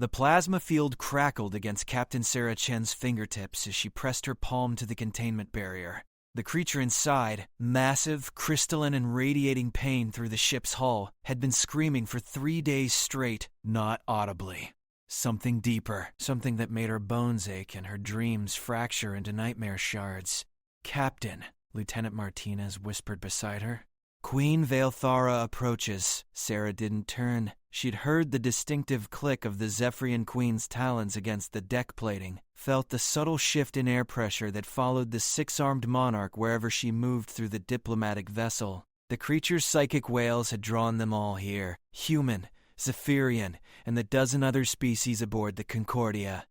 The plasma field crackled against Captain Sarah Chen's fingertips as she pressed her palm to the containment barrier. The creature inside, massive, crystalline, and radiating pain through the ship's hull, had been screaming for 3 days straight, not audibly. Something deeper, something that made her bones ache and her dreams fracture into nightmare shards. "Captain," Lieutenant Martinez whispered beside her. "Queen Keth'var approaches." Sarah didn't turn. She'd heard the distinctive click of the Zephyrian Queen's talons against the deck plating, felt the subtle shift in air pressure that followed the six-armed monarch wherever she moved through the diplomatic vessel. The creature's psychic wails had drawn them all here, human, Zephyrian, and the dozen other species aboard the Concordia.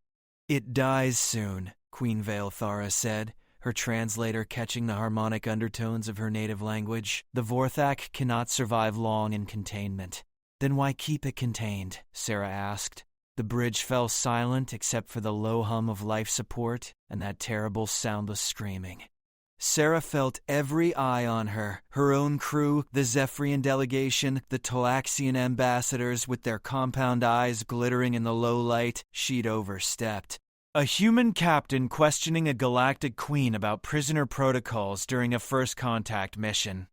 "It dies soon," Queen Keth'var said, her translator catching the harmonic undertones of her native language. "The Vorthak cannot survive long in containment." "Then why keep it contained?" Sarah asked. The bridge fell silent except for the low hum of life support and that terrible soundless screaming. Sarah felt every eye on her, her own crew, the Zephyrian delegation, the Talaxian ambassadors with their compound eyes glittering in the low light. She'd overstepped. A human captain questioning a galactic queen about prisoner protocols during a first contact mission.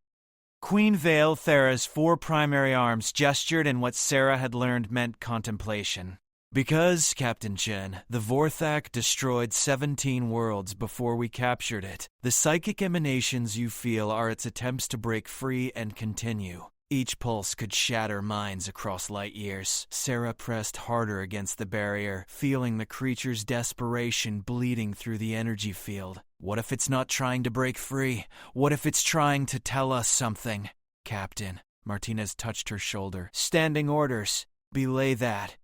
Queen Keth'var's 4 primary arms gestured in what Sarah had learned meant contemplation. "Because, Captain Chen, the Vorthak destroyed 17 worlds before we captured it. The psychic emanations you feel are its attempts to break free and continue. Each pulse could shatter minds across light years." Sarah pressed harder against the barrier, feeling the creature's desperation bleeding through the energy field. What if it's not trying to break free? What if it's trying to tell us something? "Captain," Martinez touched her shoulder. "Standing orders. Belay that."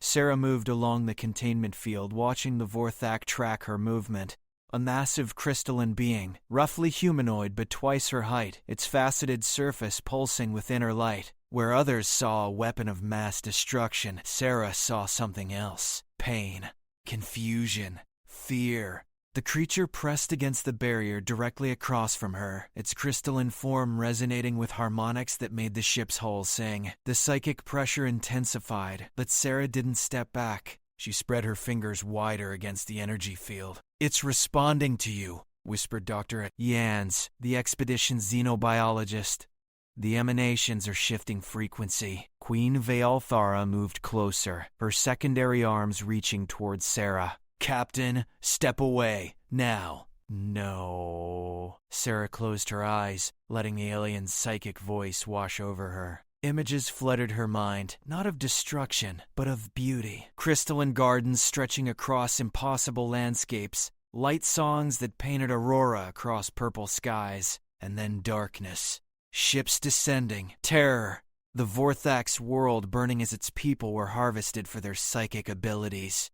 Sarah moved along the containment field, watching the Vorthak track her movement. A massive crystalline being, roughly humanoid but twice her height, its faceted surface pulsing with inner light. Where others saw a weapon of mass destruction, Sarah saw something else. Pain, confusion, fear. The creature pressed against the barrier directly across from her, its crystalline form resonating with harmonics that made the ship's hull sing. The psychic pressure intensified, but Sarah didn't step back. She spread her fingers wider against the energy field. "It's responding to you," whispered Dr. Yans, the expedition's xenobiologist. "The emanations are shifting frequency." Queen Keth'var moved closer, her secondary arms reaching towards Sarah. "Captain, step away, now." "No." Sarah closed her eyes, letting the alien's psychic voice wash over her. Images flooded her mind, not of destruction, but of beauty. Crystalline gardens stretching across impossible landscapes, light songs that painted aurora across purple skies, and then darkness. Ships descending, terror. The Vorthak's world burning as its people were harvested for their psychic abilities.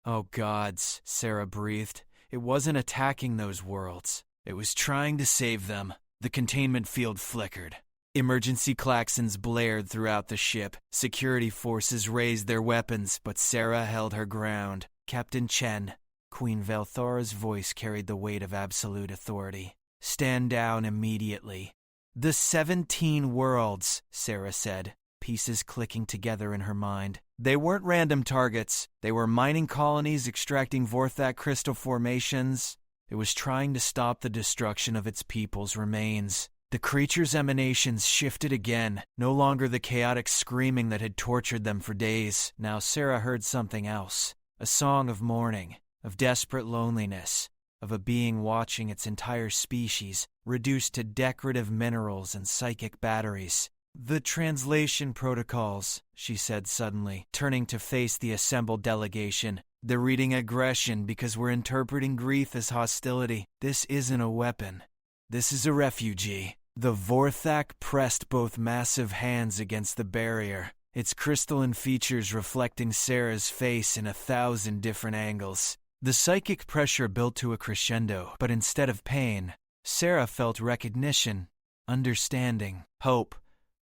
"Oh gods," Sarah breathed. It wasn't attacking those worlds. It was trying to save them. The containment field flickered. Emergency klaxons blared throughout the ship. Security forces raised their weapons, but Sarah held her ground. "Captain Chen," Queen Keth'var's voice carried the weight of absolute authority. "Stand down immediately." "The 17 worlds," Sarah said, pieces clicking together in her mind. They weren't random targets. They were mining colonies extracting Vorthak crystal formations. It was trying to stop the destruction of its people's remains. The creature's emanations shifted again, no longer the chaotic screaming that had tortured them for days. Now Sarah heard something else, a song of mourning, of desperate loneliness, of a being watching its entire species reduced to decorative minerals and psychic batteries. "The translation protocols," she said suddenly, turning to face the assembled delegation. "They're reading aggression because we're interpreting grief as hostility. This isn't a weapon. This is a refugee." The Vorthak pressed both massive hands against the barrier, its crystalline features reflecting Sarah's face in 1,000 different angles. The psychic pressure built to a crescendo, but instead of pain, Sarah felt recognition, understanding, hope.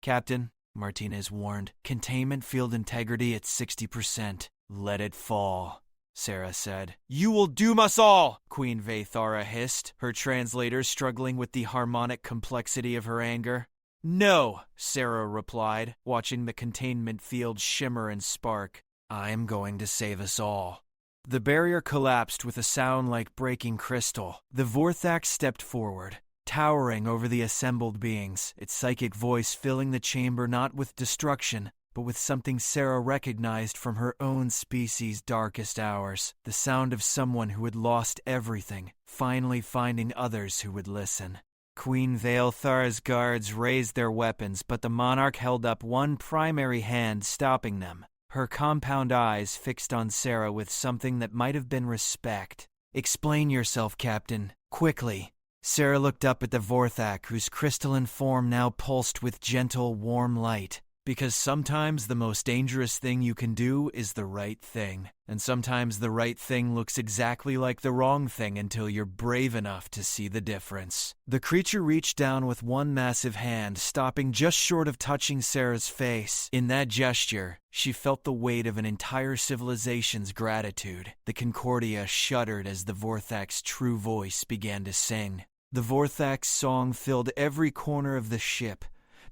"Captain," Martinez warned, "containment field integrity at 60%. Let it fall," Sarah said. "You will doom us all," Queen Keth'var hissed, her translator struggling with the harmonic complexity of her anger. "No," Sarah replied, watching the containment field shimmer and spark. I'm going to save us all. The barrier collapsed with a sound like breaking crystal. The Vorthak stepped forward, towering over the assembled beings, its psychic voice filling the chamber not with destruction, but with something Sarah recognized from her own species' darkest hours, the sound of someone who had lost everything, finally finding others who would listen. Queen Valthara's guards raised their weapons, but the monarch held up one primary hand, stopping them, her compound eyes fixed on Sarah with something that might have been respect. "Explain yourself, Captain, quickly." Sarah looked up at the Vorthak, whose crystalline form now pulsed with gentle, warm light. Because sometimes the most dangerous thing you can do is the right thing. And sometimes the right thing looks exactly like the wrong thing until you're brave enough to see the difference. The creature reached down with one massive hand, stopping just short of touching Sarah's face. In that gesture, she felt the weight of an entire civilization's gratitude. The Concordia shuddered as the Vorthak's true voice began to sing. The Vorthak's song filled every corner of the ship.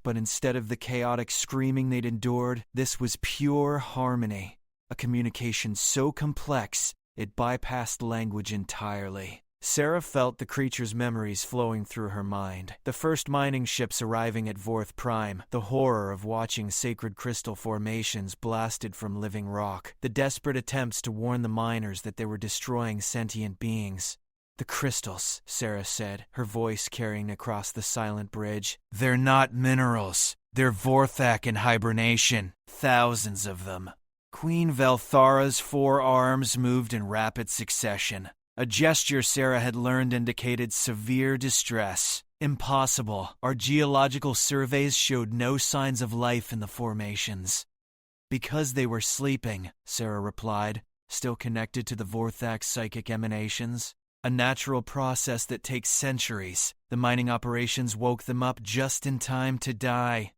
But instead of the chaotic screaming they'd endured, this was pure harmony, a communication so complex it bypassed language entirely. Sarah felt the creature's memories flowing through her mind. The first mining ships arriving at Vorth Prime, the horror of watching sacred crystal formations blasted from living rock, the desperate attempts to warn the miners that they were destroying sentient beings. "The crystals," Sarah said, her voice carrying across the silent bridge. "They're not minerals. They're Vorthak in hibernation. Thousands of them." Queen Valthara's 4 arms moved in rapid succession. A gesture Sarah had learned indicated severe distress. "Impossible. Our geological surveys showed no signs of life in the formations." "Because they were sleeping," Sarah replied, still connected to the Vorthak's psychic emanations. "A natural process that takes centuries. The mining operations woke them up just in time to die."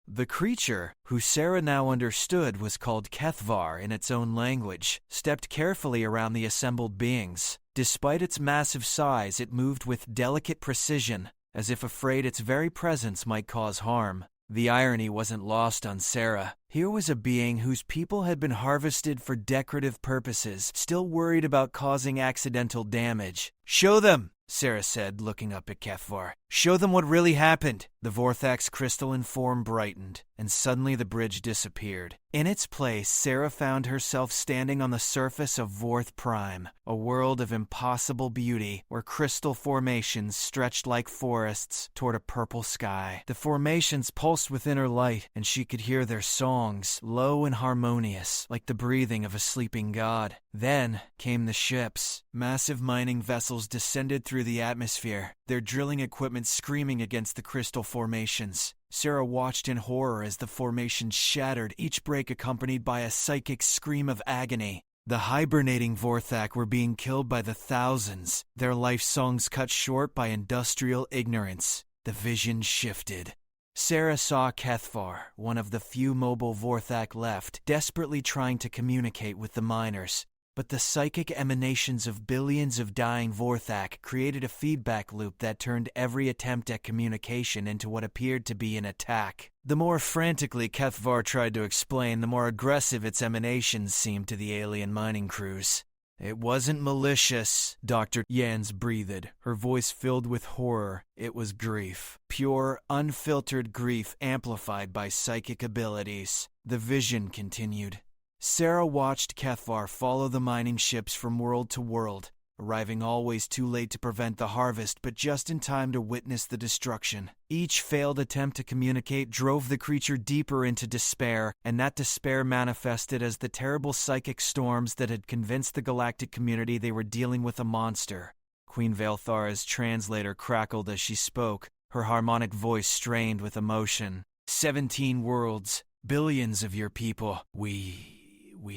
The creature, who Sarah now understood was called Keth'var in its own language, stepped carefully around the assembled beings. Despite its massive size, it moved with delicate precision, as if afraid its very presence might cause harm. The irony wasn't lost on Sarah. Here was a being whose people had been harvested for decorative purposes, still worried about causing accidental damage. "Show them," Sarah said, looking up at Keth'var. "Show them what really happened." The Vorthak's crystalline form brightened, and suddenly the bridge disappeared. In its place, Sarah found herself standing on the surface of Vorth Prime, a world of impossible beauty where crystal formations stretched like forests toward a purple sky. The formations pulsed with inner light, and she could hear their songs, low and harmonious, like the breathing of a sleeping god. Then came the ships. Massive mining vessels descended through the atmosphere, their drilling equipment screaming against the crystal formations. Sarah watched in horror as the formations shattered, each break accompanied by a psychic scream of agony. The hibernating Vorthak were being killed by the thousands, their life songs cut short by industrial ignorance. The vision shifted. Sarah saw Keth'var, one of the few mobile Vorthak left, desperately trying to communicate with the miners. But the psychic emanations of billions of dying Vorthak created a feedback loop that turned every attempt at communication into what appeared to be an attack. The more frantically Keth'var tried to explain, the more aggressive its emanations seemed to the alien mining crews. "It wasn't malicious," Dr. Jans breathed, her voice filled with horror. It was grief. Pure, unfiltered grief amplified by psychic abilities. The vision continued. Sarah watched Keth'var follow the mining ships from world to world, arriving always too late to prevent the harvest but just in time to witness the destruction. Each failed attempt to communicate drove the creature deeper into despair, and that despair manifested as the terrible psychic storms that had convinced the galactic community they were dealing with a monster. Queen Valthara's translator crackled as she spoke, her harmonic voice strained with emotion. 17 worlds, billions of your people. We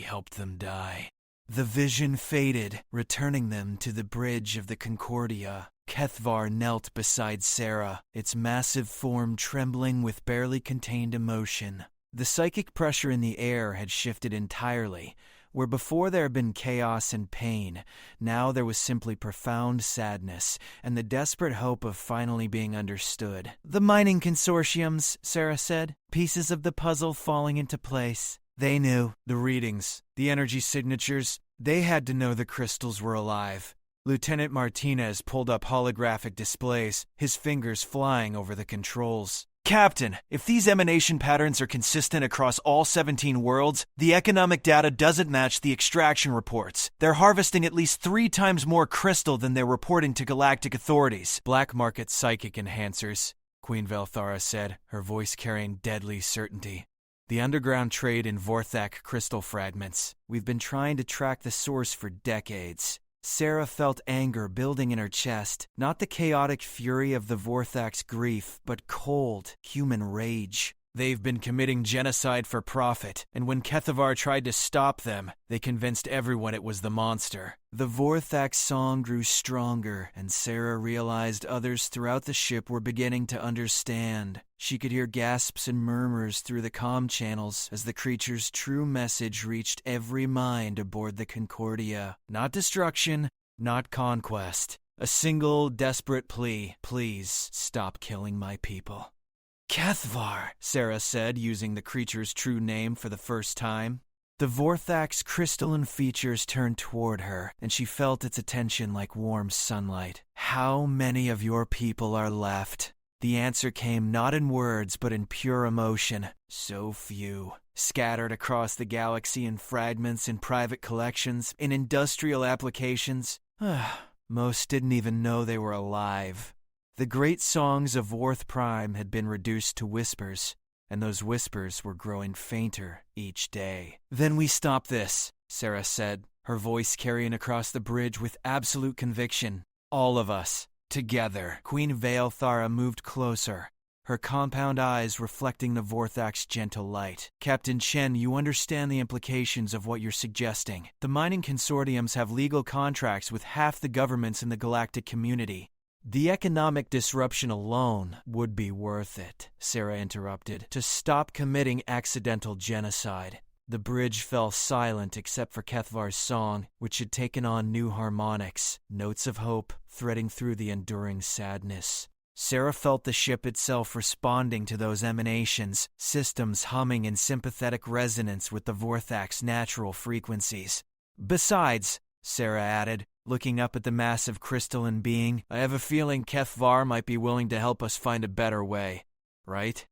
helped them die." The vision faded, returning them to the bridge of the Concordia. Keth'var knelt beside Sarah, its massive form trembling with barely contained emotion. The psychic pressure in the air had shifted entirely. Where before there had been chaos and pain, now there was simply profound sadness and the desperate hope of finally being understood. "The mining consortiums," Sarah said, "pieces of the puzzle falling into place." They knew. The readings, the energy signatures, they had to know the crystals were alive. Lieutenant Martinez pulled up holographic displays, his fingers flying over the controls. Captain, if these emanation patterns are consistent across all 17 worlds, the economic data doesn't match the extraction reports. They're harvesting at least 3 times more crystal than they're reporting to galactic authorities. Black market psychic enhancers, Queen Velthara said, her voice carrying deadly certainty. The underground trade in Vorthak crystal fragments. We've been trying to track the source for decades. Sarah felt anger building in her chest, not the chaotic fury of the Vorthak's grief, but cold, human rage. They've been committing genocide for profit, and when Keth'var tried to stop them, they convinced everyone it was the monster. The Vorthak song grew stronger, and Sarah realized others throughout the ship were beginning to understand. She could hear gasps and murmurs through the comm channels as the creature's true message reached every mind aboard the Concordia. Not destruction, not conquest. A single desperate plea: please stop killing my people. Keth'var, Sarah said, using the creature's true name for the first time. The Vorthak's crystalline features turned toward her, and she felt its attention like warm sunlight. How many of your people are left? The answer came not in words, but in pure emotion. So few. Scattered across the galaxy in fragments, in private collections, in industrial applications. Most didn't even know they were alive. The great songs of Worth Prime had been reduced to whispers, and those whispers were growing fainter each day. Then we stop this, Sarah said, her voice carrying across the bridge with absolute conviction. All of us, together. Queen Velthara moved closer, her compound eyes reflecting the Vorthak's gentle light. Captain Chen, you understand the implications of what you're suggesting. The mining consortiums have legal contracts with half the governments in the galactic community. The economic disruption alone would be worth it, Sarah interrupted, to stop committing accidental genocide. The bridge fell silent except for Keth'var's song, which had taken on new harmonics, notes of hope threading through the enduring sadness. Sarah felt the ship itself responding to those emanations, systems humming in sympathetic resonance with the Vorthak's natural frequencies. Besides, Sarah added, looking up at the massive crystalline being, I have a feeling Keth'var might be willing to help us find a better way, right?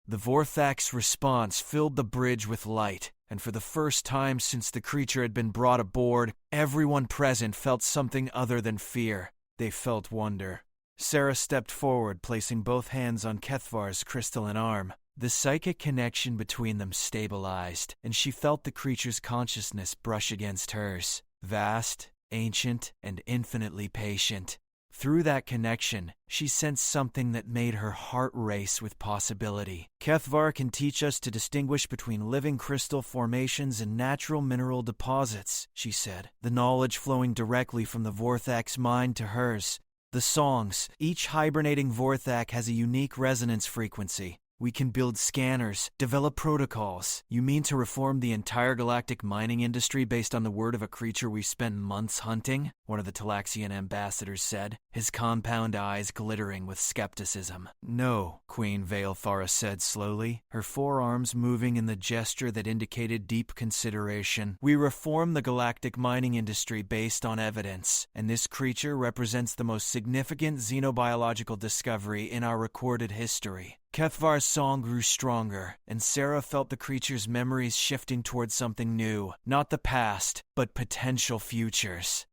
The Vorthak's response filled the bridge with light, and for the first time since the creature had been brought aboard, everyone present felt something other than fear. They felt wonder. Sarah stepped forward, placing both hands on Keth'var's crystalline arm. The psychic connection between them stabilized, and she felt the creature's consciousness brush against hers. Vast, ancient, and infinitely patient. Through that connection, she sensed something that made her heart race with possibility. Keth'var can teach us to distinguish between living crystal formations and natural mineral deposits, she said, the knowledge flowing directly from the Vorthak's mind to hers. The songs, each hibernating Vorthak has a unique resonance frequency. We can build scanners, develop protocols. You mean to reform the entire galactic mining industry based on the word of a creature we've spent months hunting? One of the Talaxian ambassadors said, his compound eyes glittering with skepticism. No, Queen Velthara said slowly, her forearms moving in the gesture that indicated deep consideration. We reform the galactic mining industry based on evidence, and this creature represents the most significant xenobiological discovery in our recorded history. Keth'var's song grew stronger, and Sarah felt the creature's memories shifting towards something new, not the past, but potential futures.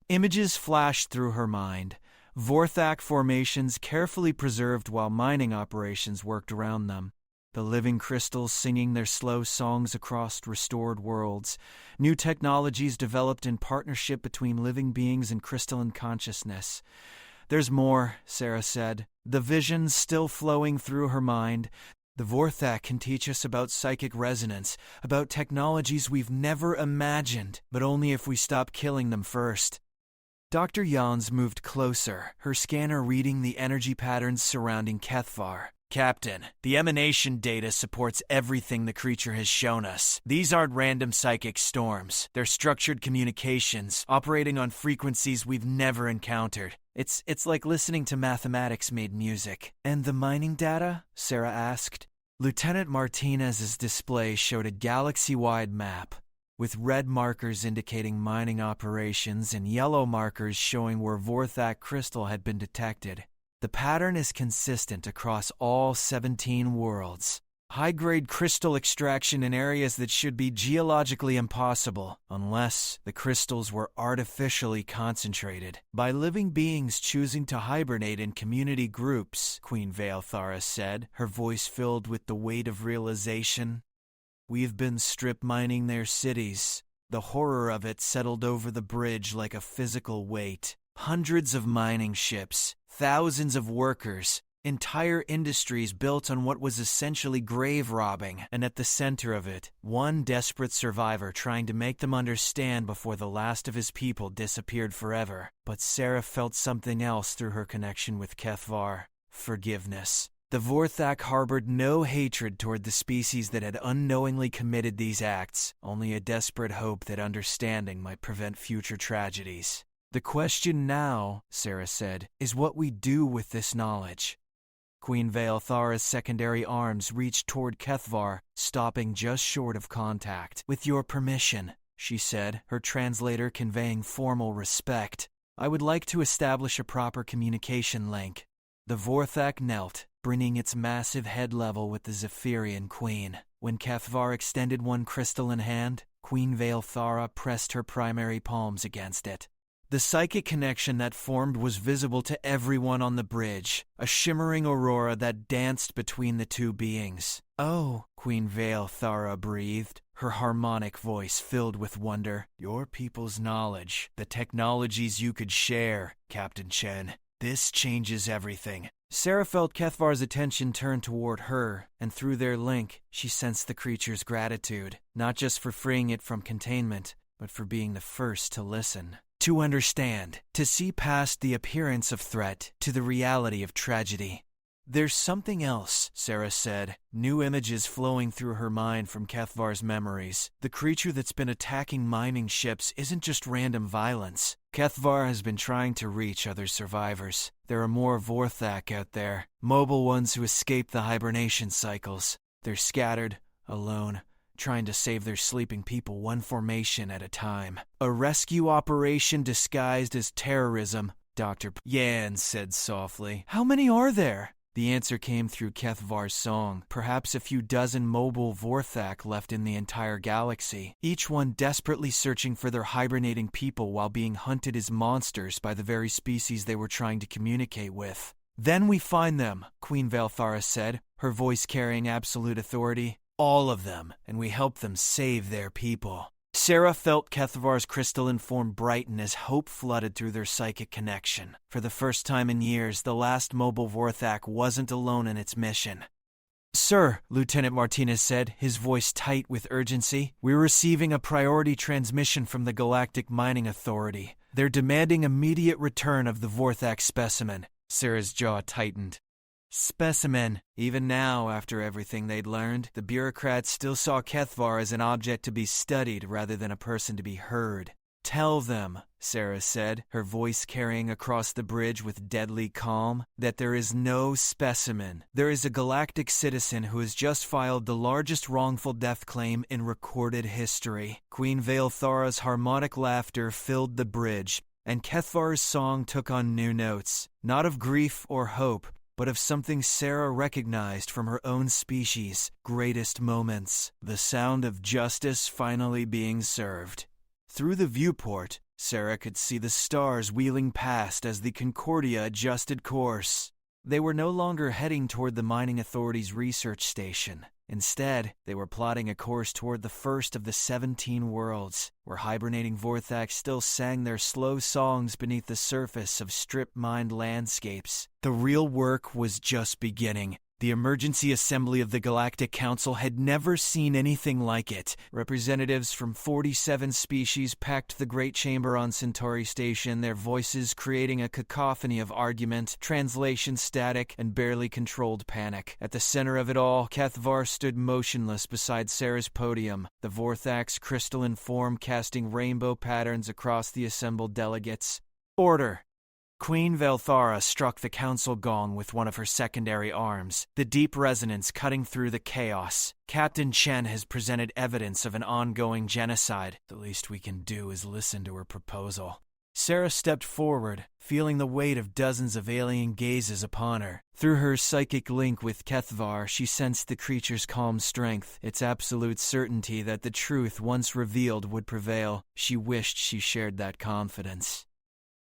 Images flashed through her mind. Vorthak formations carefully preserved while mining operations worked around them. The living crystals singing their slow songs across restored worlds. New technologies developed in partnership between living beings and crystalline consciousness. There's more, Sarah said, the visions still flowing through her mind. The Vorthak can teach us about psychic resonance, about technologies we've never imagined, but only if we stop killing them first. Dr. Jans moved closer, her scanner reading the energy patterns surrounding Keth'var. Captain, the emanation data supports everything the creature has shown us. These aren't random psychic storms. They're structured communications, operating on frequencies we've never encountered. It's like listening to mathematics made music. And the mining data? Sarah asked. Lieutenant Martinez's display showed a galaxy-wide map, with red markers indicating mining operations and yellow markers showing where Vorthak crystal had been detected. The pattern is consistent across all 17 worlds. High-grade crystal extraction in areas that should be geologically impossible, unless the crystals were artificially concentrated by living beings choosing to hibernate in community groups, Queen Velthara said, her voice filled with the weight of realization. We've been strip mining their cities. The horror of it settled over the bridge like a physical weight. Hundreds of mining ships, thousands of workers, entire industries built on what was essentially grave robbing, and at the center of it, one desperate survivor trying to make them understand before the last of his people disappeared forever. But Sarah felt something else through her connection with Keth'var: forgiveness. The Vorthak harbored no hatred toward the species that had unknowingly committed these acts, only a desperate hope that understanding might prevent future tragedies. The question now, Sarah said, is what we do with this knowledge. Queen Velthara's secondary arms reached toward Keth'var, stopping just short of contact. With your permission, she said, her translator conveying formal respect, I would like to establish a proper communication link. The Vorthak knelt, bringing its massive head level with the Zephyrian Queen. When Keth'var extended one crystalline hand, Queen Velthara pressed her primary palms against it. The psychic connection that formed was visible to everyone on the bridge, a shimmering aurora that danced between the two beings. Oh, Queen Velthara breathed, her harmonic voice filled with wonder. Your people's knowledge, the technologies you could share, Captain Chen. This changes everything. Sarah felt Keth'var's attention turn toward her, and through their link, she sensed the creature's gratitude, not just for freeing it from containment, but for being the first to listen. To understand, to see past the appearance of threat to the reality of tragedy. There's something else, Sarah said, new images flowing through her mind from Keth'var's memories. The creature that's been attacking mining ships isn't just random violence. Keth'var has been trying to reach other survivors. There are more Vorthak out there, mobile ones who escape the hibernation cycles. They're scattered, alone, trying to save their sleeping people one formation at a time. A rescue operation disguised as terrorism, Dr. Yan said softly. How many are there? The answer came through Keth'var's song. Perhaps a few dozen mobile Vorthak left in the entire galaxy, each one desperately searching for their hibernating people while being hunted as monsters by the very species they were trying to communicate with. Then we find them, Queen Velthara said, her voice carrying absolute authority. All of them, and we help them save their people. Sarah felt Keth'var's crystalline form brighten as hope flooded through their psychic connection. For the first time in years, the last mobile Vorthak wasn't alone in its mission. Sir, Lieutenant Martinez said, his voice tight with urgency, we're receiving a priority transmission from the Galactic Mining Authority. They're demanding immediate return of the Vorthak specimen. Sarah's jaw tightened. Specimen. Even now, after everything they'd learned, the bureaucrats still saw Keth'var as an object to be studied rather than a person to be heard. Tell them, Sarah said, her voice carrying across the bridge with deadly calm, that there is no specimen. There is a galactic citizen who has just filed the largest wrongful death claim in recorded history. Queen Velthara's harmonic laughter filled the bridge, and Keth'var's song took on new notes, not of grief or hope, but of something Sarah recognized from her own species' greatest moments, the sound of justice finally being served. Through the viewport, Sarah could see the stars wheeling past as the Concordia adjusted course. They were no longer heading toward the Mining Authority's research station. Instead, they were plotting a course toward the first of the 17 worlds, where hibernating Vorthak still sang their slow songs beneath the surface of strip-mined landscapes. The real work was just beginning. The emergency assembly of the Galactic Council had never seen anything like it. Representatives from 47 species packed the Great Chamber on Centauri Station, their voices creating a cacophony of argument, translation static, and barely controlled panic. At the center of it all, Keth'var stood motionless beside Sarah's podium, the Vorthak's crystalline form casting rainbow patterns across the assembled delegates. Order! Queen Velthara struck the council gong with one of her secondary arms, the deep resonance cutting through the chaos. Captain Chen has presented evidence of an ongoing genocide. The least we can do is listen to her proposal. Sarah stepped forward, feeling the weight of dozens of alien gazes upon her. Through her psychic link with Keth'var, she sensed the creature's calm strength, its absolute certainty that the truth once revealed would prevail. She wished she shared that confidence.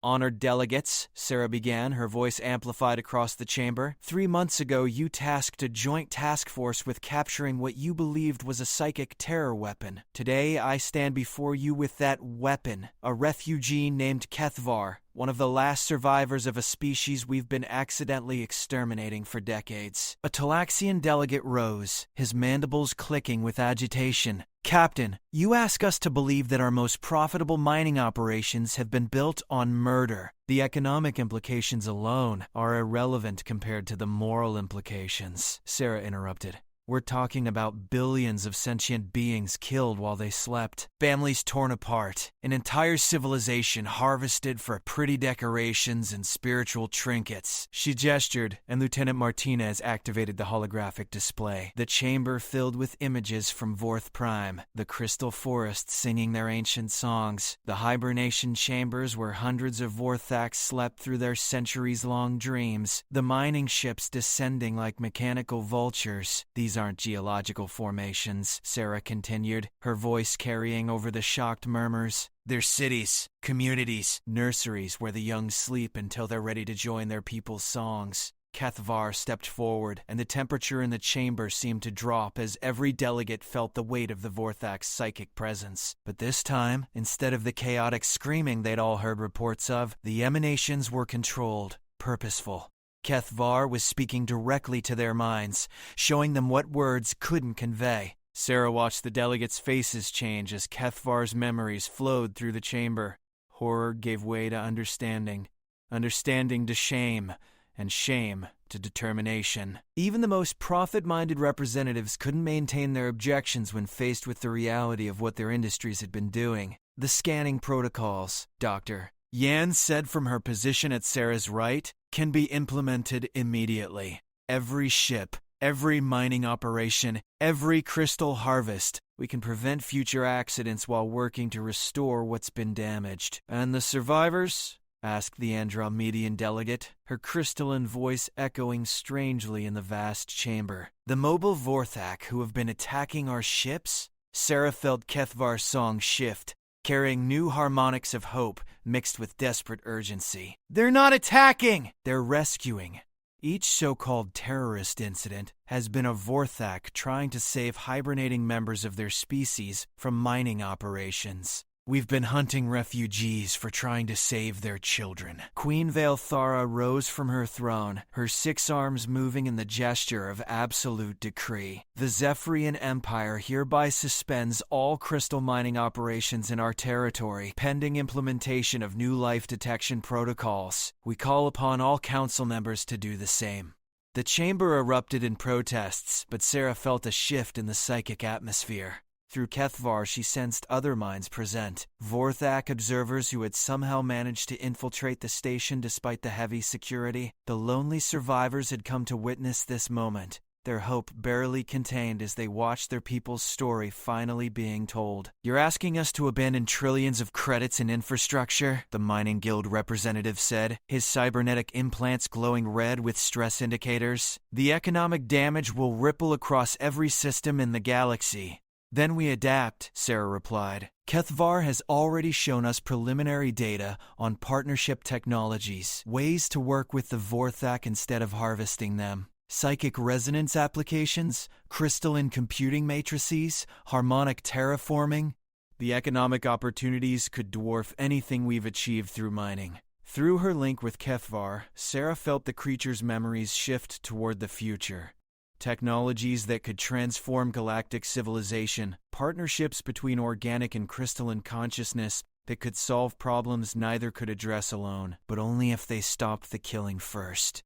Honored delegates, Sarah began, her voice amplified across the chamber. 3 months ago, you tasked a joint task force with capturing what you believed was a psychic terror weapon. Today, I stand before you with that weapon, a refugee named Keth'var, one of the last survivors of a species we've been accidentally exterminating for decades. A Talaxian delegate rose, his mandibles clicking with agitation. Captain, you ask us to believe that our most profitable mining operations have been built on murder. The economic implications alone are irrelevant compared to the moral implications, Sarah interrupted. We're talking about billions of sentient beings killed while they slept, families torn apart, an entire civilization harvested for pretty decorations and spiritual trinkets. She gestured, and Lieutenant Martinez activated the holographic display. The chamber filled with images from Vorth Prime, the crystal forests singing their ancient songs, the hibernation chambers where hundreds of Vorthaks slept through their centuries-long dreams, the mining ships descending like mechanical vultures. These aren't geological formations, Sarah continued, her voice carrying over the shocked murmurs. They're cities, communities, nurseries where the young sleep until they're ready to join their people's songs. Keth'var stepped forward, and the temperature in the chamber seemed to drop as every delegate felt the weight of the Vorthak's psychic presence. But this time, instead of the chaotic screaming they'd all heard reports of, the emanations were controlled, purposeful. Keth'var was speaking directly to their minds, showing them what words couldn't convey. Sarah watched the delegates' faces change as Keth'var's memories flowed through the chamber. Horror gave way to understanding, understanding to shame, and shame to determination. Even the most profit-minded representatives couldn't maintain their objections when faced with the reality of what their industries had been doing. The scanning protocols, Doctor, Yan said from her position at Sarah's right, can be implemented immediately. Every ship, every mining operation, every crystal harvest, we can prevent future accidents while working to restore what's been damaged. And the survivors? Asked the Andromedian delegate, her crystalline voice echoing strangely in the vast chamber. The mobile Vorthak who have been attacking our ships? Sarah felt Keth'var's song shift, carrying new harmonics of hope mixed with desperate urgency. They're not attacking! They're rescuing. Each so-called terrorist incident has been a Vorthak trying to save hibernating members of their species from mining operations. We've been hunting refugees for trying to save their children. Queen Velthara rose from her throne, her 6 arms moving in the gesture of absolute decree. The Zephyrian Empire hereby suspends all crystal mining operations in our territory, pending implementation of new life detection protocols. We call upon all council members to do the same. The chamber erupted in protests, but Sarah felt a shift in the psychic atmosphere. Through Keth'var, she sensed other minds present. Vorthak observers who had somehow managed to infiltrate the station despite the heavy security. The lonely survivors had come to witness this moment, their hope barely contained as they watched their people's story finally being told. You're asking us to abandon trillions of credits in infrastructure? The mining guild representative said, his cybernetic implants glowing red with stress indicators. The economic damage will ripple across every system in the galaxy. Then we adapt, Sarah replied. Keth'var has already shown us preliminary data on partnership technologies, ways to work with the Vorthak instead of harvesting them. Psychic resonance applications, crystalline computing matrices, harmonic terraforming. The economic opportunities could dwarf anything we've achieved through mining. Through her link with Keth'var, Sarah felt the creature's memories shift toward the future. Technologies that could transform galactic civilization, partnerships between organic and crystalline consciousness that could solve problems neither could address alone, but only if they stopped the killing first.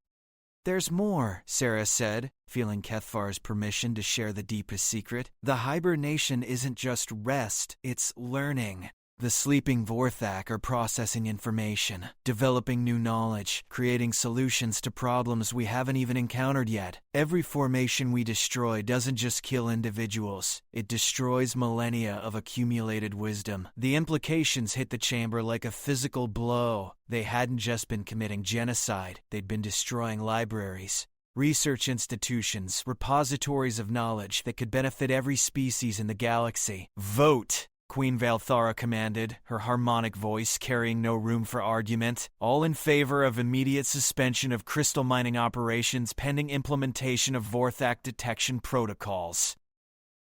There's more, Sarah said, feeling Keth'var's permission to share the deepest secret. The hibernation isn't just rest, it's learning. The sleeping Vorthak are processing information, developing new knowledge, creating solutions to problems we haven't even encountered yet. Every formation we destroy doesn't just kill individuals, it destroys millennia of accumulated wisdom. The implications hit the chamber like a physical blow. They hadn't just been committing genocide, they'd been destroying libraries, research institutions, repositories of knowledge that could benefit every species in the galaxy. Vote! Queen Valthara commanded, her harmonic voice carrying no room for argument. All in favor of immediate suspension of crystal mining operations pending implementation of Vorthak detection protocols.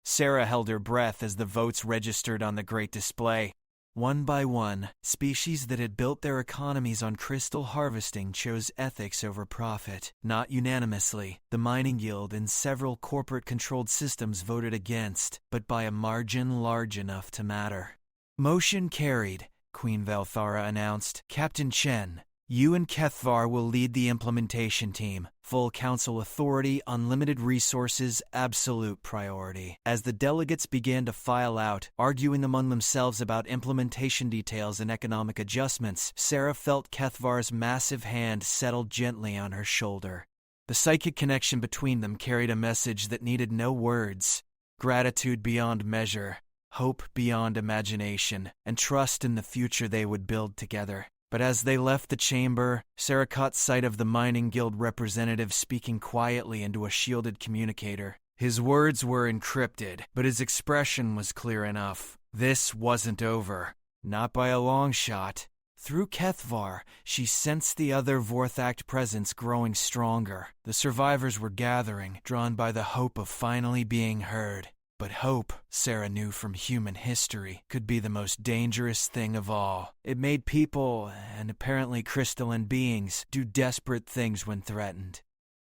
Sarah held her breath as the votes registered on the great display. One by one, species that had built their economies on crystal harvesting chose ethics over profit. Not unanimously, the mining guild and several corporate-controlled systems voted against, but by a margin large enough to matter. Motion carried, Queen Valthara announced. Captain Chen, you and Keth'var will lead the implementation team. Full council authority, unlimited resources, absolute priority. As the delegates began to file out, arguing among themselves about implementation details and economic adjustments, Sarah felt Keth'var's massive hand settle gently on her shoulder. The psychic connection between them carried a message that needed no words. Gratitude beyond measure, hope beyond imagination, and trust in the future they would build together. But as they left the chamber, Sarah caught sight of the mining guild representative speaking quietly into a shielded communicator. His words were encrypted, but his expression was clear enough. This wasn't over. Not by a long shot. Through Keth'var, she sensed the other Vorthak presence growing stronger. The survivors were gathering, drawn by the hope of finally being heard. But hope, Sarah knew from human history, could be the most dangerous thing of all. It made people, and apparently crystalline beings, do desperate things when threatened.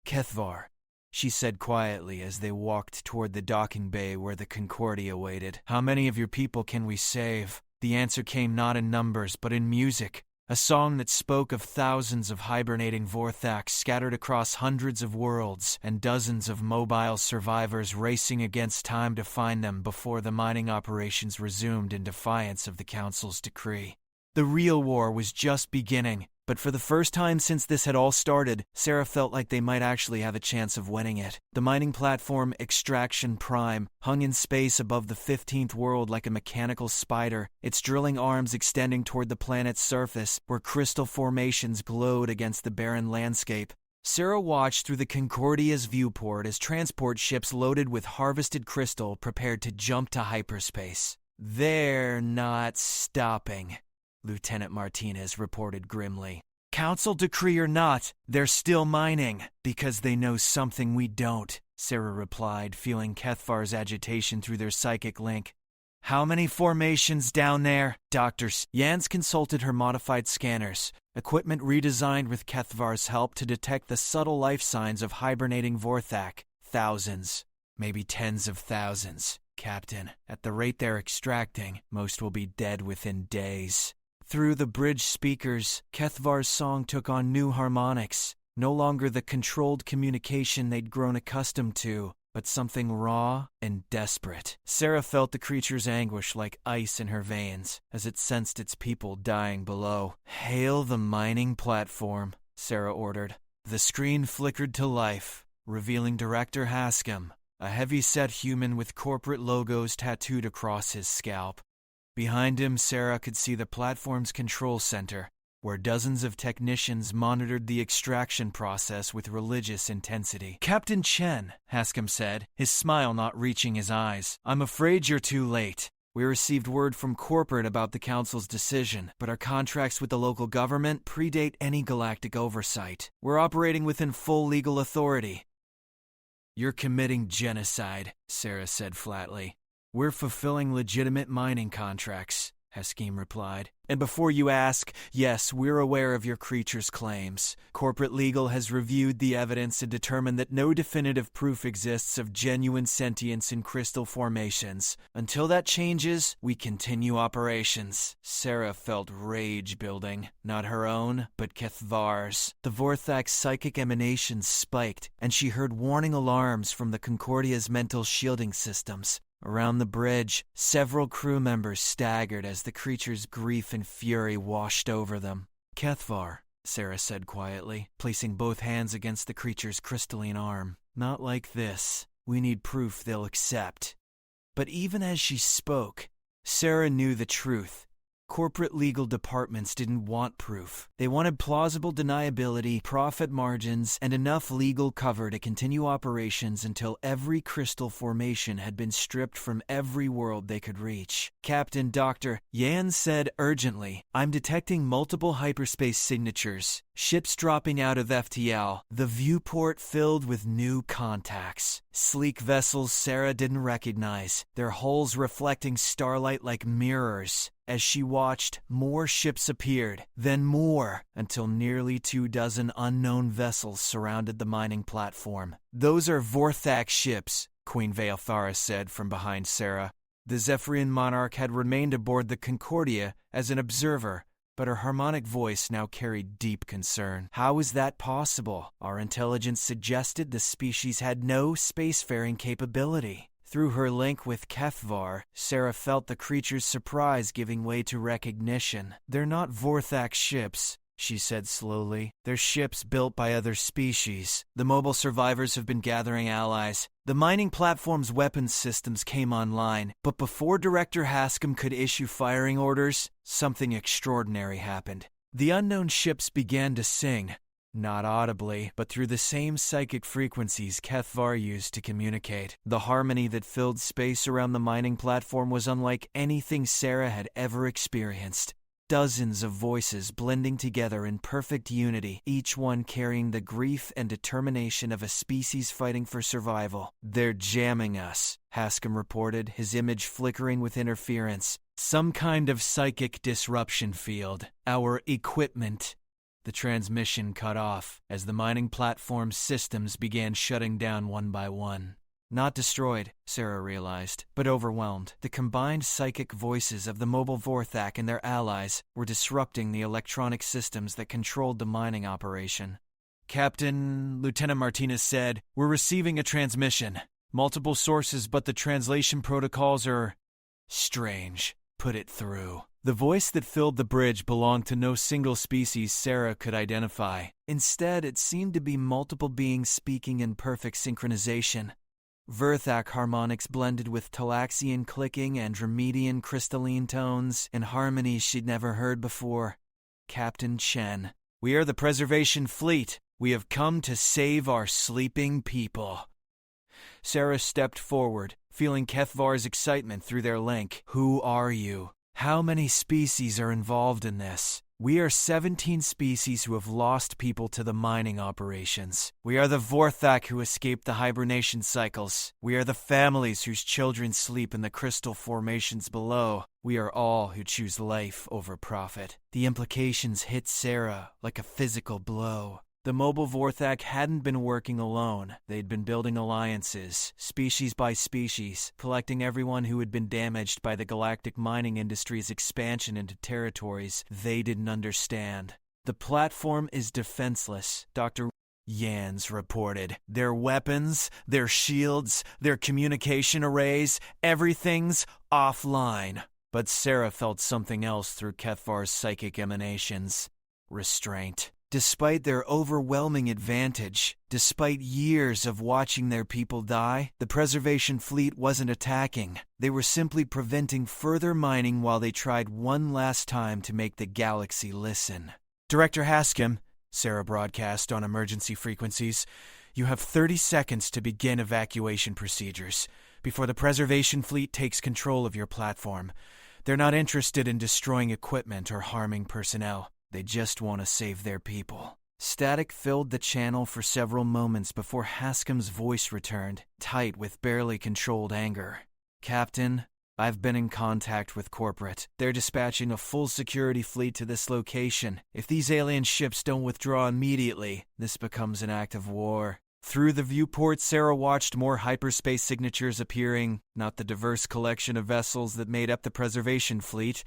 Keth'var, she said quietly as they walked toward the docking bay where the Concordia waited. How many of your people can we save? The answer came not in numbers, but in music. A song that spoke of thousands of hibernating Vorthaks scattered across hundreds of worlds and dozens of mobile survivors racing against time to find them before the mining operations resumed in defiance of the Council's decree. The real war was just beginning, but for the first time since this had all started, Sarah felt like they might actually have a chance of winning it. The mining platform Extraction Prime hung in space above the 15th world like a mechanical spider, its drilling arms extending toward the planet's surface, where crystal formations glowed against the barren landscape. Sarah watched through the Concordia's viewport as transport ships loaded with harvested crystal prepared to jump to hyperspace. They're not stopping, Lieutenant Martinez reported grimly. Council decree or not, they're still mining, because they know something we don't, Sarah replied, feeling Keth'var's agitation through their psychic link. How many formations down there? Doctors. Jans consulted her modified scanners, equipment redesigned with Keth'var's help to detect the subtle life signs of hibernating Vorthak. Thousands, maybe tens of thousands. Captain, at the rate they're extracting, most will be dead within days. Through the bridge speakers, Keth'var's song took on new harmonics, no longer the controlled communication they'd grown accustomed to, but something raw and desperate. Sarah felt the creature's anguish like ice in her veins as it sensed its people dying below. Hail the mining platform, Sarah ordered. The screen flickered to life, revealing Director Hascom, a heavy-set human with corporate logos tattooed across his scalp. Behind him, Sarah could see the platform's control center, where dozens of technicians monitored the extraction process with religious intensity. Captain Chen, Hascom said, his smile not reaching his eyes. I'm afraid you're too late. We received word from corporate about the Council's decision, but our contracts with the local government predate any galactic oversight. We're operating within full legal authority. You're committing genocide, Sarah said flatly. We're fulfilling legitimate mining contracts, Haskim replied. And before you ask, yes, we're aware of your creature's claims. Corporate legal has reviewed the evidence and determined that no definitive proof exists of genuine sentience in crystal formations. Until that changes, we continue operations. Sarah felt rage building, not her own, but Keth'var's. The Vorthak's psychic emanations spiked, and she heard warning alarms from the Concordia's mental shielding systems. Around the bridge, several crew members staggered as the creature's grief and fury washed over them. "Keth'var," Sarah said quietly, placing both hands against the creature's crystalline arm. "Not like this. We need proof they'll accept." But even as she spoke, Sarah knew the truth. Corporate legal departments didn't want proof. They wanted plausible deniability, profit margins, and enough legal cover to continue operations until every crystal formation had been stripped from every world they could reach. Captain Dr. Yan said urgently, "I'm detecting multiple hyperspace signatures. Ships dropping out of FTL. The viewport filled with new contacts. Sleek vessels Sarah didn't recognize, their hulls reflecting starlight like mirrors. As she watched, more ships appeared, then more, until nearly 24 unknown vessels surrounded the mining platform. "Those are Vorthak ships," Queen Veilthara said from behind Sarah. The Zephyrian monarch had remained aboard the Concordia as an observer, but her harmonic voice now carried deep concern. How is that possible? Our intelligence suggested the species had no spacefaring capability. Through her link with Keth'var, Sarah felt the creature's surprise giving way to recognition. "They're not Vorthak ships," she said slowly. "They're ships built by other species. The mobile survivors have been gathering allies. The mining platform's weapons systems came online, but before Director Hascom could issue firing orders, something extraordinary happened. The unknown ships began to sing. Not audibly, but through the same psychic frequencies Keth'var used to communicate. The harmony that filled space around the mining platform was unlike anything Sarah had ever experienced. Dozens of voices blending together in perfect unity, each one carrying the grief and determination of a species fighting for survival. "They're jamming us," Hascom reported, his image flickering with interference. "Some kind of psychic disruption field. Our equipment." The transmission cut off as the mining platform's systems began shutting down one by one. Not destroyed, Sarah realized, but overwhelmed. The combined psychic voices of the mobile Vorthak and their allies were disrupting the electronic systems that controlled the mining operation. "Captain," Lieutenant Martinez said, "we're receiving a transmission. Multiple sources, but the translation protocols are strange. Put it through." The voice that filled the bridge belonged to no single species Sarah could identify. Instead, it seemed to be multiple beings speaking in perfect synchronization. Vorthak harmonics blended with Talaxian clicking and Andromedian crystalline tones in harmonies she'd never heard before. "Captain Chen, we are the Preservation Fleet. We have come to save our sleeping people." Sarah stepped forward, feeling Keth'var's excitement through their link. "Who are you? How many species are involved in this?" "We are 17 species who have lost people to the mining operations. We are the Vorthak who escaped the hibernation cycles. We are the families whose children sleep in the crystal formations below. We are all who choose life over profit." The implications hit Sarah like a physical blow. The mobile Vorthak hadn't been working alone. They'd been building alliances, species by species, collecting everyone who had been damaged by the galactic mining industry's expansion into territories they didn't understand. "The platform is defenseless," Dr. Yans reported. "Their weapons, their shields, their communication arrays, everything's offline." But Sarah felt something else through Keth'var's psychic emanations. Restraint. Despite their overwhelming advantage, despite years of watching their people die, the Preservation Fleet wasn't attacking. They were simply preventing further mining while they tried one last time to make the galaxy listen. "Director Hascom," Sarah broadcast on emergency frequencies, "you have 30 seconds to begin evacuation procedures before the Preservation Fleet takes control of your platform. They're not interested in destroying equipment or harming personnel. They just want to save their people." Static filled the channel for several moments before Hascom's voice returned, tight with barely controlled anger. "Captain, I've been in contact with corporate. They're dispatching a full security fleet to this location. If these alien ships don't withdraw immediately, this becomes an act of war." Through the viewport, Sarah watched more hyperspace signatures appearing, not the diverse collection of vessels that made up the Preservation Fleet,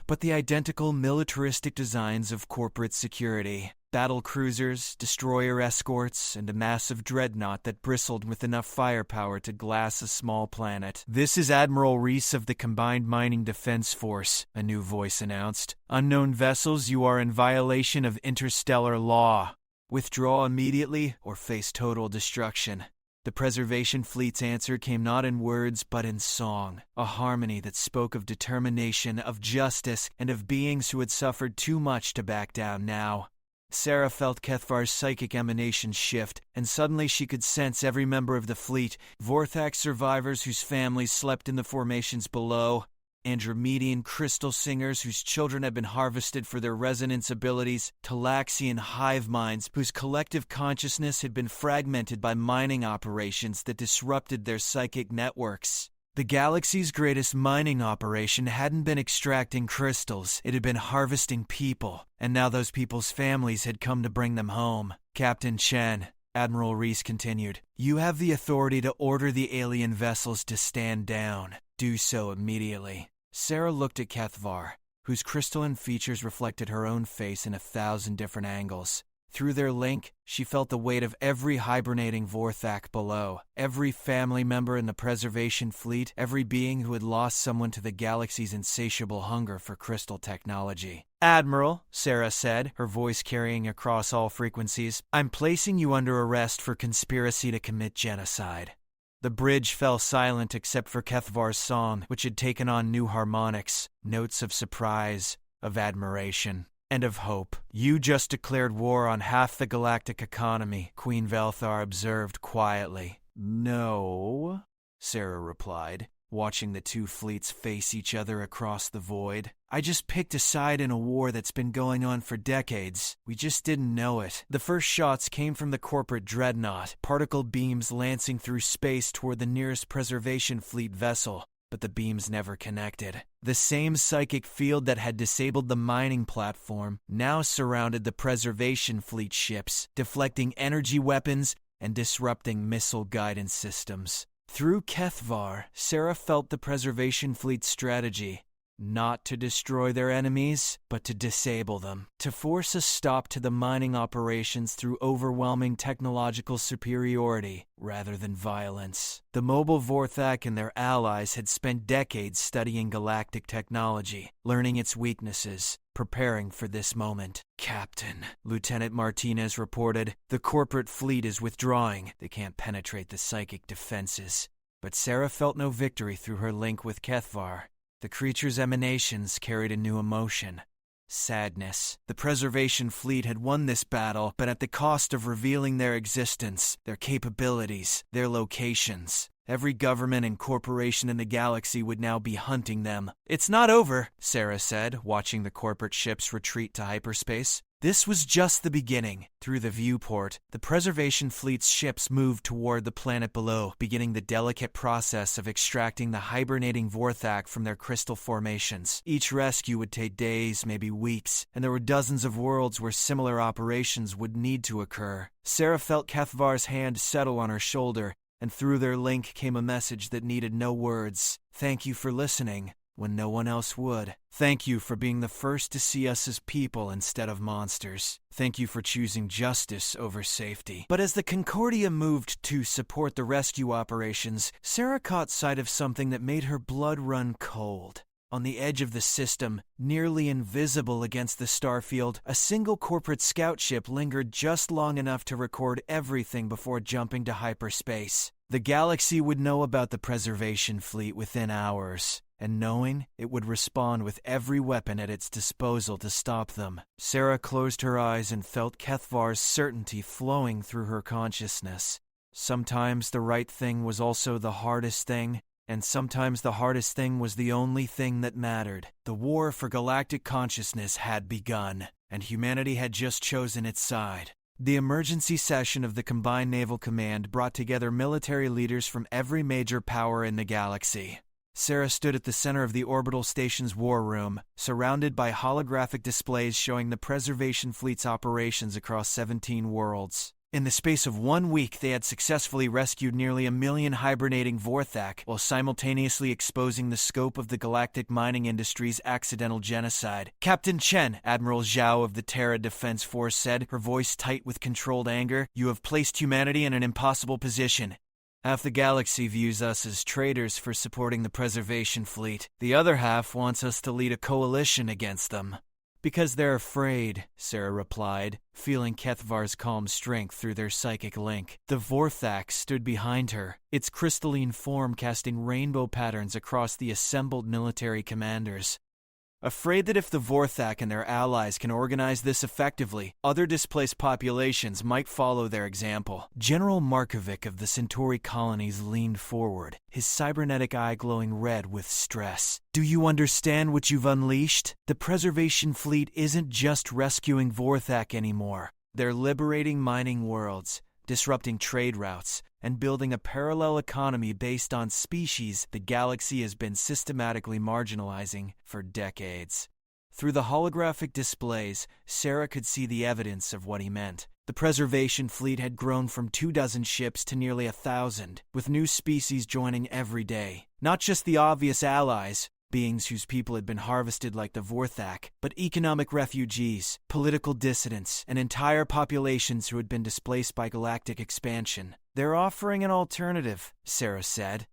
but the identical militaristic designs of corporate security. battle cruisers, destroyer escorts, and a massive dreadnought that bristled with enough firepower to glass a small planet. "This is Admiral Reese of the Combined Mining Defense Force," a new voice announced. "Unknown vessels, you are in violation of interstellar law. Withdraw immediately or face total destruction." The Preservation Fleet's answer came not in words but in song, a harmony that spoke of determination, of justice, and of beings who had suffered too much to back down now. Sarah felt Keth'var's psychic emanations shift, and suddenly she could sense every member of the fleet, Vorthak survivors whose families slept in the formations below, Andromedian crystal singers whose children had been harvested for their resonance abilities, Talaxian hive minds whose collective consciousness had been fragmented by mining operations that disrupted their psychic networks. The galaxy's greatest mining operation hadn't been extracting crystals, it had been harvesting people, and now those people's families had come to bring them home. "Captain Chen," Admiral Reese continued, "you have the authority to order the alien vessels to stand down. Do so immediately." Sarah looked at Keth'var, whose crystalline features reflected her own face in 1,000 different angles. Through their link, she felt the weight of every hibernating Vorthak below, every family member in the Preservation Fleet, every being who had lost someone to the galaxy's insatiable hunger for crystal technology. "Admiral," Sarah said, her voice carrying across all frequencies, "I'm placing you under arrest for conspiracy to commit genocide." The bridge fell silent except for Keth'var's song, which had taken on new harmonics, notes of surprise, of admiration, and of hope. "You just declared war on half the galactic economy," Queen Velthar observed quietly. "No," Sarah replied, watching the two fleets face each other across the void. "I just picked a side in a war that's been going on for decades. We just didn't know it." The first shots came from the corporate dreadnought, particle beams lancing through space toward the nearest Preservation Fleet vessel, but the beams never connected. The same psychic field that had disabled the mining platform now surrounded the Preservation Fleet ships, deflecting energy weapons and disrupting missile guidance systems. Through Keth'var, Sarah felt the Preservation Fleet's strategy: not to destroy their enemies, but to disable them, to force a stop to the mining operations through overwhelming technological superiority rather than violence. The mobile Vorthak and their allies had spent decades studying galactic technology, learning its weaknesses, preparing for this moment. "Captain," Lieutenant Martinez reported, "the corporate fleet is withdrawing. They can't penetrate the psychic defenses." But Sarah felt no victory through her link with Keth'var. The creature's emanations carried a new emotion: sadness. The Preservation Fleet had won this battle, but at the cost of revealing their existence, their capabilities, their locations. Every government and corporation in the galaxy would now be hunting them. "It's not over," Sarah said, watching the corporate ships retreat to hyperspace. This was just the beginning. Through the viewport, the Preservation Fleet's ships moved toward the planet below, beginning the delicate process of extracting the hibernating Vorthak from their crystal formations. Each rescue would take days, maybe weeks, and there were dozens of worlds where similar operations would need to occur. Sarah felt Keth'var's hand settle on her shoulder, and through their link came a message that needed no words. "Thank you for listening when no one else would. Thank you for being the first to see us as people instead of monsters. Thank you for choosing justice over safety." But as the Concordia moved to support the rescue operations, Sarah caught sight of something that made her blood run cold. On the edge of the system, nearly invisible against the starfield, a single corporate scout ship lingered just long enough to record everything before jumping to hyperspace. The galaxy would know about the Preservation Fleet within hours, and knowing, it would respond with every weapon at its disposal to stop them. Sarah closed her eyes and felt Keth'var's certainty flowing through her consciousness. Sometimes the right thing was also the hardest thing, and sometimes the hardest thing was the only thing that mattered. The war for galactic consciousness had begun, and humanity had just chosen its side. The emergency session of the Combined Naval Command brought together military leaders from every major power in the galaxy. Sarah stood at the center of the orbital station's war room, surrounded by holographic displays showing the Preservation Fleet's operations across 17 worlds. In the space of 1 week, they had successfully rescued nearly 1 million hibernating Vorthak, while simultaneously exposing the scope of the galactic mining industry's accidental genocide. Captain Chen, Admiral Zhao of the Terra Defense Force said, her voice tight with controlled anger, "You have placed humanity in an impossible position. Half the galaxy views us as traitors for supporting the preservation fleet. The other half wants us to lead a coalition against them." "Because they're afraid," Sarah replied, feeling Keth'var's calm strength through their psychic link. The Vorthak stood behind her, its crystalline form casting rainbow patterns across the assembled military commanders. Afraid that if the Vorthak and their allies can organize this effectively, other displaced populations might follow their example. General Markovic of the Centauri colonies leaned forward, his cybernetic eye glowing red with stress. "Do you understand what you've unleashed? The preservation fleet isn't just rescuing Vorthak anymore. They're liberating mining worlds, disrupting trade routes, and building a parallel economy based on species the galaxy has been systematically marginalizing for decades." Through the holographic displays, Sarah could see the evidence of what he meant. The preservation fleet had grown from 24 ships to nearly 1,000, with new species joining every day. Not just the obvious allies, beings whose people had been harvested like the Vorthak, but economic refugees, political dissidents, and entire populations who had been displaced by galactic expansion. "They're offering an alternative," Sarah said.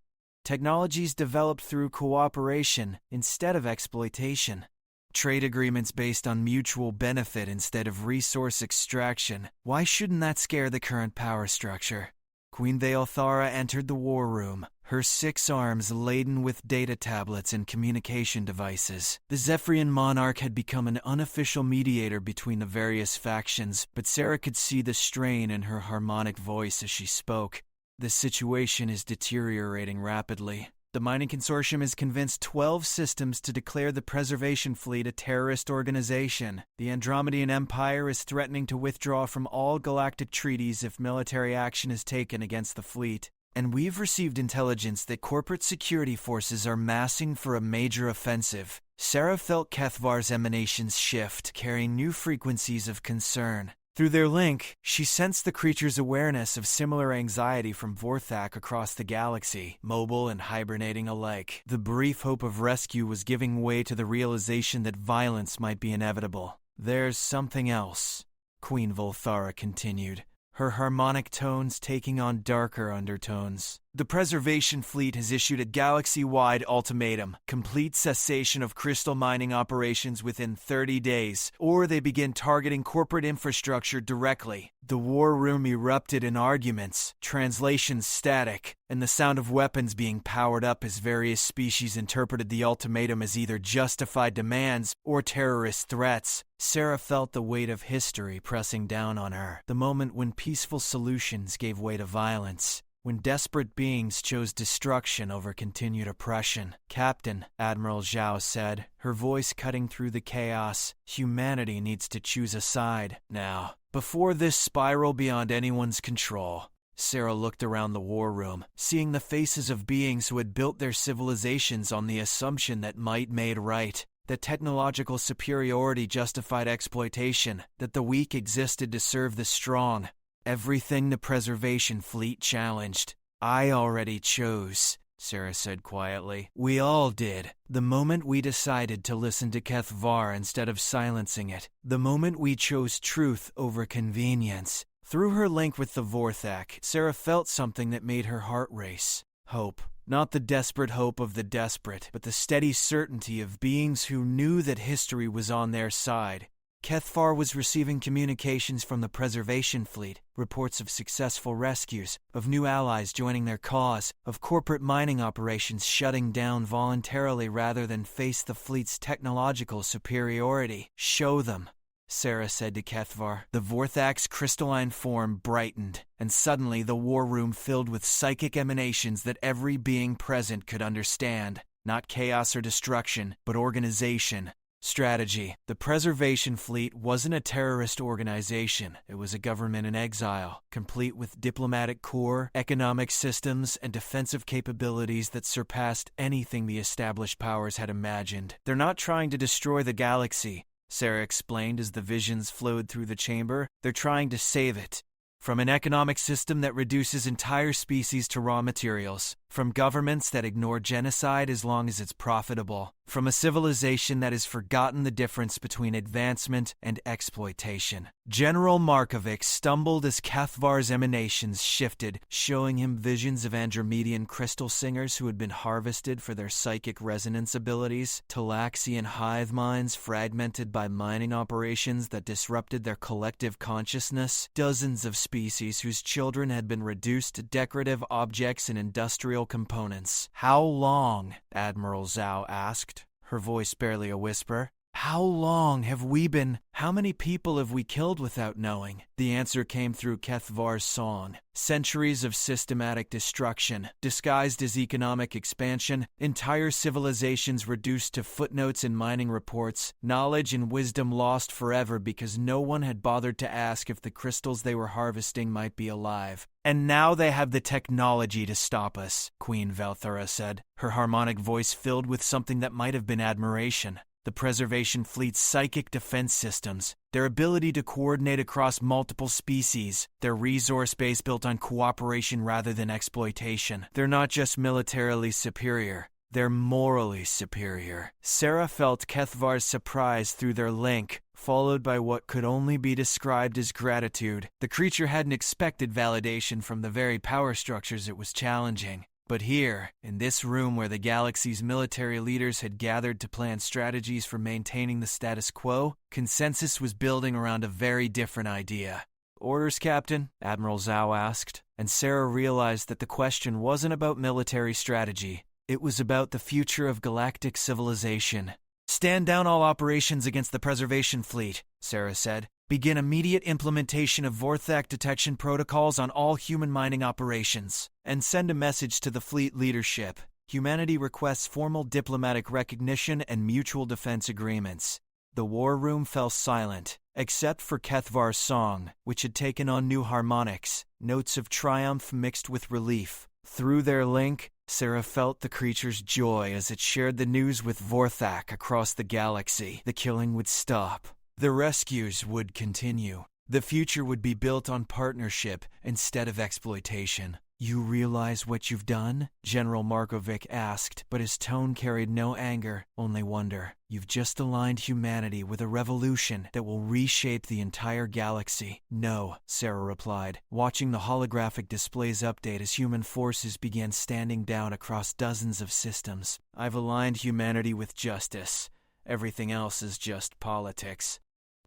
"Technologies developed through cooperation instead of exploitation. Trade agreements based on mutual benefit instead of resource extraction. Why shouldn't that scare the current power structure?" Queen Theothara entered the war room, her 6 arms laden with data tablets and communication devices. The Zephyrian monarch had become an unofficial mediator between the various factions, but Sarah could see the strain in her harmonic voice as she spoke. "The situation is deteriorating rapidly. The mining consortium has convinced 12 systems to declare the preservation fleet a terrorist organization. The Andromedan Empire is threatening to withdraw from all galactic treaties if military action is taken against the fleet. And we've received intelligence that corporate security forces are massing for a major offensive." Sarah felt Keth'var's emanations shift, carrying new frequencies of concern. Through their link, she sensed the creature's awareness of similar anxiety from Vorthak across the galaxy, mobile and hibernating alike. The brief hope of rescue was giving way to the realization that violence might be inevitable. "There's something else," Queen Volthara continued, her harmonic tones taking on darker undertones. "The preservation fleet has issued a galaxy-wide ultimatum: complete cessation of crystal mining operations within 30 days, or they begin targeting corporate infrastructure directly." The war room erupted in arguments, translations static, and the sound of weapons being powered up as various species interpreted the ultimatum as either justified demands or terrorist threats. Sarah felt the weight of history pressing down on her, the moment when peaceful solutions gave way to violence, when desperate beings chose destruction over continued oppression. "Captain," Admiral Zhao said, her voice cutting through the chaos, "humanity needs to choose a side now, before this spiral beyond anyone's control." Sarah looked around the war room, seeing the faces of beings who had built their civilizations on the assumption that might made right, that technological superiority justified exploitation, that the weak existed to serve the strong. Everything the preservation fleet challenged. "I already chose," Sarah said quietly. "We all did. The moment we decided to listen to Keth'var instead of silencing it. The moment we chose truth over convenience." Through her link with the Vorthak, Sarah felt something that made her heart race. Hope. Not the desperate hope of the desperate, but the steady certainty of beings who knew that history was on their side. Keth'var was receiving communications from the preservation fleet, reports of successful rescues, of new allies joining their cause, of corporate mining operations shutting down voluntarily rather than face the fleet's technological superiority. "Show them," Sarah said to Keth'var. The Vorthak's crystalline form brightened, and suddenly the war room filled with psychic emanations that every being present could understand. Not chaos or destruction, but organization. Strategy. The preservation fleet wasn't a terrorist organization. It was a government in exile, complete with diplomatic corps, economic systems, and defensive capabilities that surpassed anything the established powers had imagined. "They're not trying to destroy the galaxy," Sarah explained as the visions flowed through the chamber. "They're trying to save it." From an economic system that reduces entire species to raw materials, from governments that ignore genocide as long as it's profitable, from a civilization that has forgotten the difference between advancement and exploitation. General Markovic stumbled as Keth'var's emanations shifted, showing him visions of Andromedan crystal singers who had been harvested for their psychic resonance abilities, Talaxian hive minds fragmented by mining operations that disrupted their collective consciousness, dozens of species whose children had been reduced to decorative objects and industrial components. "How long?" Admiral Zhao asked, her voice barely a whisper. "How long have we been? How many people have we killed without knowing?" The answer came through Keth'var's song. Centuries of systematic destruction, disguised as economic expansion, entire civilizations reduced to footnotes in mining reports, knowledge and wisdom lost forever because no one had bothered to ask if the crystals they were harvesting might be alive. "And now they have the technology to stop us," Queen Velthara said, her harmonic voice filled with something that might have been admiration. The Preservation Fleet's psychic defense systems, their ability to coordinate across multiple species, their resource base built on cooperation rather than exploitation. They're not just militarily superior, they're morally superior. Sarah felt Keth'var's surprise through their link, followed by what could only be described as gratitude. The creature hadn't expected validation from the very power structures it was challenging. But here, in this room where the galaxy's military leaders had gathered to plan strategies for maintaining the status quo, consensus was building around a very different idea. "Orders, Captain?" Admiral Zhao asked, and Sarah realized that the question wasn't about military strategy. It was about the future of galactic civilization. "Stand down all operations against the Preservation Fleet," Sarah said. "Begin immediate implementation of Vorthak detection protocols on all human mining operations. And send a message to the fleet leadership. Humanity requests formal diplomatic recognition and mutual defense agreements." The war room fell silent, except for Keth'var's song, which had taken on new harmonics, notes of triumph mixed with relief. Through their link, Sarah felt the creature's joy as it shared the news with Vorthak across the galaxy. The killing would stop. The rescues would continue. The future would be built on partnership instead of exploitation. "You realize what you've done?" General Markovic asked, but his tone carried no anger, only wonder. "You've just aligned humanity with a revolution that will reshape the entire galaxy." "No," Sarah replied, watching the holographic displays update as human forces began standing down across dozens of systems. "I've aligned humanity with justice. Everything else is just politics."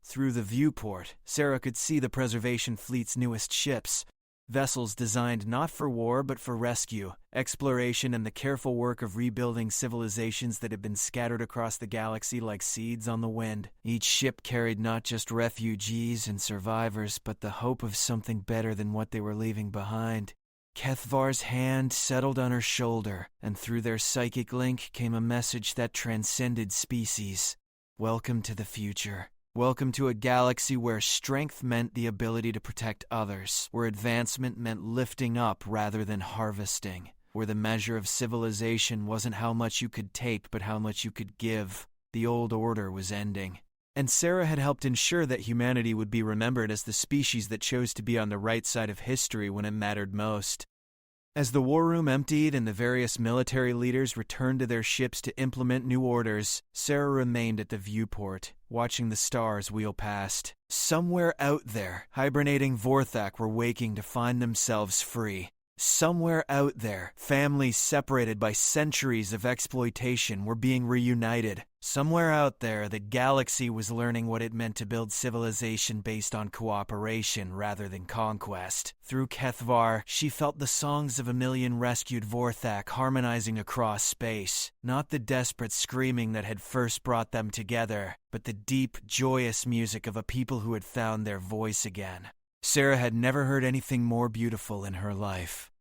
Through the viewport, Sarah could see the Preservation Fleet's newest ships. Vessels designed not for war but for rescue, exploration, and the careful work of rebuilding civilizations that had been scattered across the galaxy like seeds on the wind. Each ship carried not just refugees and survivors, but the hope of something better than what they were leaving behind. Keth'var's hand settled on her shoulder, and through their psychic link came a message that transcended species. "Welcome to the future. Welcome to a galaxy where strength meant the ability to protect others, where advancement meant lifting up rather than harvesting, where the measure of civilization wasn't how much you could take but how much you could give. The old order was ending." And Sarah had helped ensure that humanity would be remembered as the species that chose to be on the right side of history when it mattered most. As the war room emptied and the various military leaders returned to their ships to implement new orders, Sarah remained at the viewport, watching the stars wheel past. Somewhere out there, hibernating Vorthak were waking to find themselves free. Somewhere out there, families separated by centuries of exploitation were being reunited. Somewhere out there, the galaxy was learning what it meant to build civilization based on cooperation rather than conquest. Through Keth'var, she felt the songs of a million rescued Vorthak harmonizing across space. Not the desperate screaming that had first brought them together, but the deep, joyous music of a people who had found their voice again. Sarah had never heard anything more beautiful in her life.